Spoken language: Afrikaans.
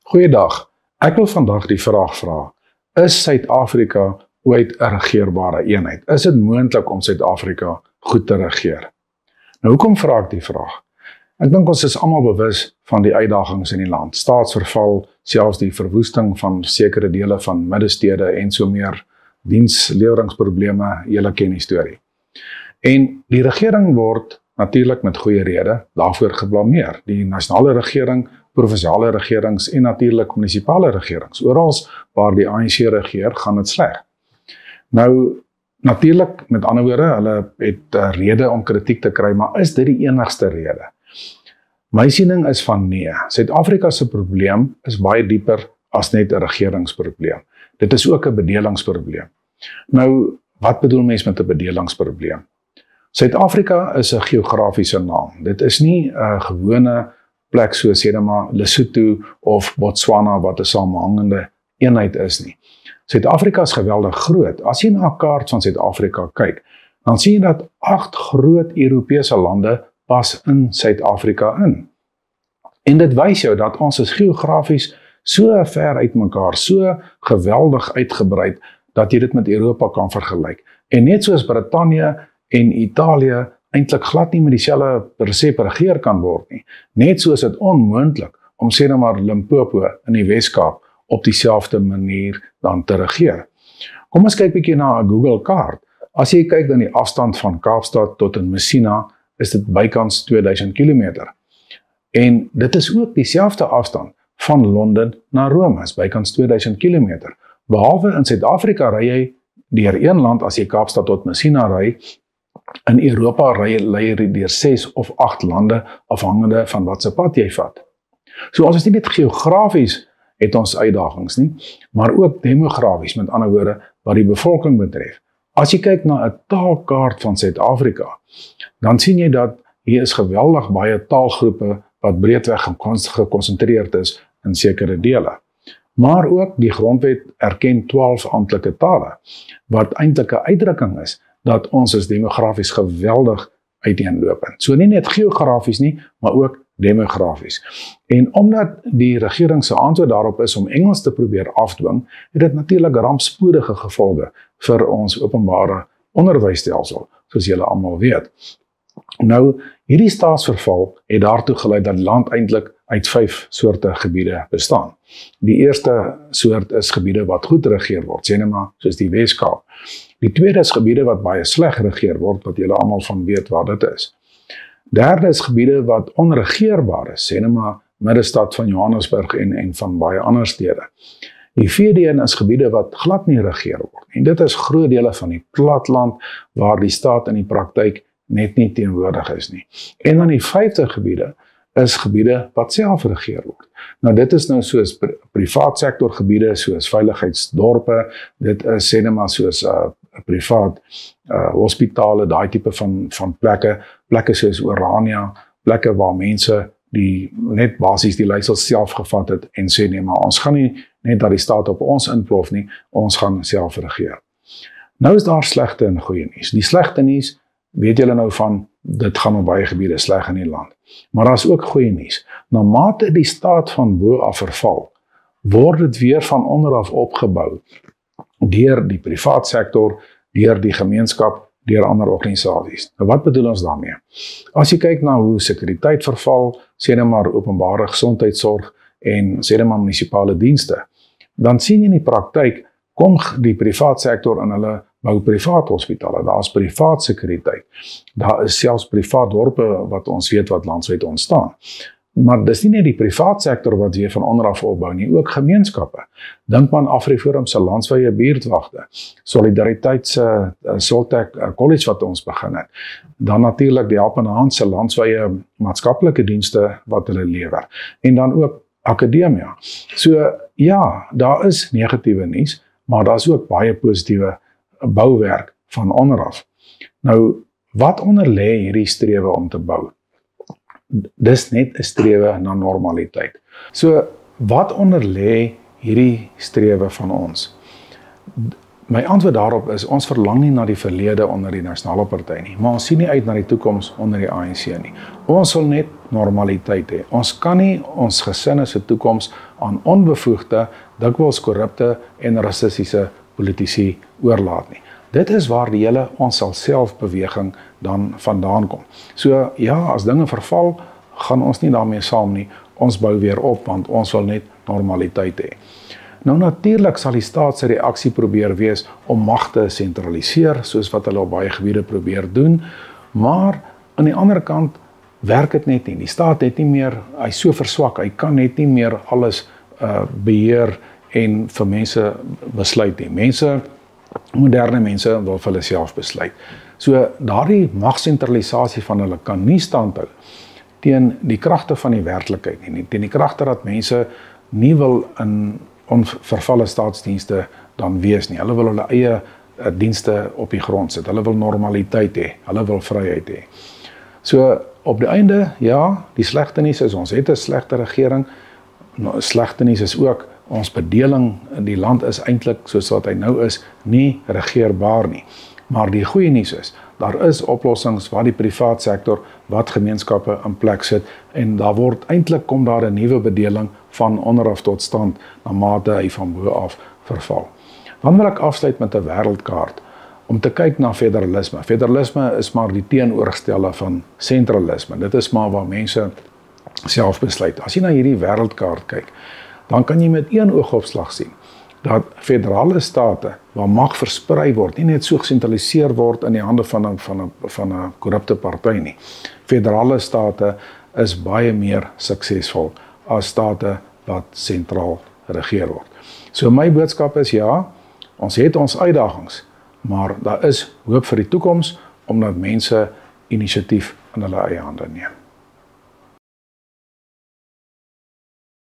Goeiedag, ek wil vandag die vraag vra, is Suid-Afrika ooit 'n regeerbare eenheid? Is dit moontlik om Suid-Afrika goed te regeer? Nou, hoekom vra ek die vraag? Ek dink ons is almal bewus van die uitdagings in die land. Staatsverval, selfs die verwoesting van sekere dele van middestede en so meer, diensleweringsprobleme, julle ken die storie. En die regering word natuurlik met goeie rede daarvoor geblameer. Die nasionale regering, provinsiale regerings en natuurlik munisipale regerings. Oral waar die ANC regeer, gaan dit sleg. Nou, natuurlik, met ander woorde, hulle het 'n rede om kritiek te kry, maar is dit die enigste rede? My siening is van nee. Suid-Afrika se probleem is baie dieper as net 'n regeringsprobleem. Dit is ook 'n bedelingsprobleem. Nou, wat bedoel mens met 'n bedelingsprobleem? Suid-Afrika is 'n geografiese naam. Dit is nie 'n gewone plek soos sê maar Lesotho of Botswana wat 'n samehangende eenheid is nie. Suid-Afrika is geweldig groot. As jy na 'n kaart van Suid-Afrika kyk, dan sien jy dat 8 groot Europese lande pas in Suid-Afrika in. En dit wys jou dat ons is geografies so ver uit mekaar, so geweldig uitgebrei, dat jy dit met Europa kan vergelyk. En net soos Brittanje en Italië eintlik glad nie met dieselfde persep regeer kan word nie. Net soos dit onmoontlik om sê maar Limpopo in die Wes-Kaap op dieselfde manier dan te regeer. Kom ons kyk bietjie na 'n Google kaart. As jy kyk dan die afstand van Kaapstad tot in Messina, is dit bykans 2000 km. En dit is ook dieselfde afstand van Londen na Rome, is bykans 2000 km. Behalwe in Suid-Afrika ry jy deur een land as jy Kaapstad tot Messina ry. In Europa ry jy deur 6 of 8 lande afhangende van wat se pad jy vat. So ons is nie net geografies het ons uitdagings nie, maar ook demografies, met ander woorde wat die bevolking betref. As jy kyk na 'n taalkaart van Suid-Afrika, dan sien jy dat hier is geweldig baie taalgroepe wat breedweg gekonsentreerd is in sekere dele. Maar ook die grondwet erken 12 amptelike tale, wat eintlik 'n uitdrukking is dat ons is demografies geweldig uiteenlopend. So nie net geografies nie, maar ook demografies. En omdat die regering se antwoord daarop is om Engels te probeer afdwing, het dit natuurlik rampspoedige gevolge vir ons openbare onderwysstelsel, soos julle almal weet. Nou, hierdie staatsverval het daartoe gelei dat die land eintlik uit 5 soorte gebiede bestaan. Die eerste soort is gebiede wat goed geregeer word, sê net maar soos die Wes-Kaap. Die tweede is gebiede wat baie sleg geregeer word, wat julle almal van weet wat dit is. Derde is gebiede wat onregeerbaar is, sê net maar middestad van Johannesburg en van baie ander stede. Die vierde een is gebiede wat glad nie regeer word. En dit is groot dele van die platland waar die staat in die praktyk net nie teenwoordig is nie. En dan die 5de gebiede is gebiede wat self regeer word. Nou dit is nou soos privaat sektor gebiede, soos veiligheidsdorpe, dit is sê net maar soos privaat hospitale, daai tipe van plekke soos Orania, plekke waar mense die net basies die leiersels self gevat het en sê nee, maar ons gaan nie net dat die staat op ons inplof nie, ons gaan self regeer. Nou is daar slegte en goeie nuus. Die slegte nuus weet julle nou van, dit gaan op baie gebiede sleg in die land. Maar daar is ook goeie nuus. Na mate die staat van bo af verval, word dit weer van onder af opgebou deur die privaat sektor, deur die gemeenskap, deur ander organisasies. Nou wat bedoel ons daarmee? As jy kyk na hoe sekuriteit verval, sê net maar openbare gesondheidsorg en sê net maar munisipale dienste, dan sien jy in die praktyk, kom die privaat sektor in hulle bou privaat hospitale, daar is privaat sekuriteit, daar is selfs privaat dorpe wat ons weet wat landwyd ontstaan. Maar dis nie net die privaat sektor wat weer van onder af opbou nie, ook gemeenskappe. Dink maar aan AfriForum se landwyse buurtwagte, Solidariteit se Soltech College wat ons begin het. Dan natuurlik die Helpende Hand se landwyse maatskaplike dienste wat hulle lewer. En dan ook akademia. So ja, daar is negatiewe nuus, maar daar is ook baie positiewe bouwerk van onder af. Nou, wat onderlê hierdie strewe om te bou? Dis net 'n strewe na normaliteit. So, wat onderlê hierdie strewe van ons? My antwoord daarop is, ons verlang nie na die verlede onder die Nasionale Party nie, maar ons sien nie uit na die toekoms onder die ANC nie. Ons wil net normaliteit hê. Ons kan nie ons gesinne se toekoms aan onbevoegde, dikwels korrupte en rassistiese politici oorlaat nie. Dit is waar die hele ons sal self beweging dan vandaan kom. So ja, as dinge verval, gaan ons nie daarmee saam nie. Ons bou weer op, want ons wil net normaliteit hê. Nou natuurlik sal die staat se reaksie probeer wees om mag te sentraliseer, soos wat hulle op baie gebiede probeer doen, maar aan die ander kant werk dit net nie. Die staat het nie meer, hy so verswak, hy kan net nie meer alles beheer en vir mense besluit nie. Moderne mense wil vir hulle self besluit. So daardie magsentralisasie van hulle kan nie standhou teen die kragte van die werklikheid nie, teen die kragte dat mense nie wil in onvervalle staatsdienste dan wees nie. Hulle wil hulle eie dienste op die grond sit. Hulle wil normaliteit hê. Hulle wil vryheid hê. So op die einde, ja, die slegte nuus is ons het 'n slegte regering. Slegte nuus is ook ons bedeling in die land is eintlik soos wat hy nou is nie regeerbaar nie. Maar die goeie nuus is, daar is oplossings wat die privaat sektor, wat gemeenskappe in plek sit en daar word eintlik kom daar 'n nuwe bedeling van onderaf tot stand na mate hy van bo af verval. Dan wil ek afsluit met 'n wêreldkaart om te kyk na federalisme. Federalisme is maar die teenoorgestelde van sentralisme. Dit is maar waar mense self besluit. As jy na hierdie wêreldkaart kyk, dan kan jy met een oogopslag sien dat federale state waar mag versprei word, nie net so gesentraliseer word in die hande van 'n korrupte party nie. Federale state is baie meer suksesvol as state wat sentraal geregeer word. So my boodskap is ja, ons het ons uitdagings, maar daar is hoop vir die toekoms omdat mense inisiatief in hulle eie hande neem.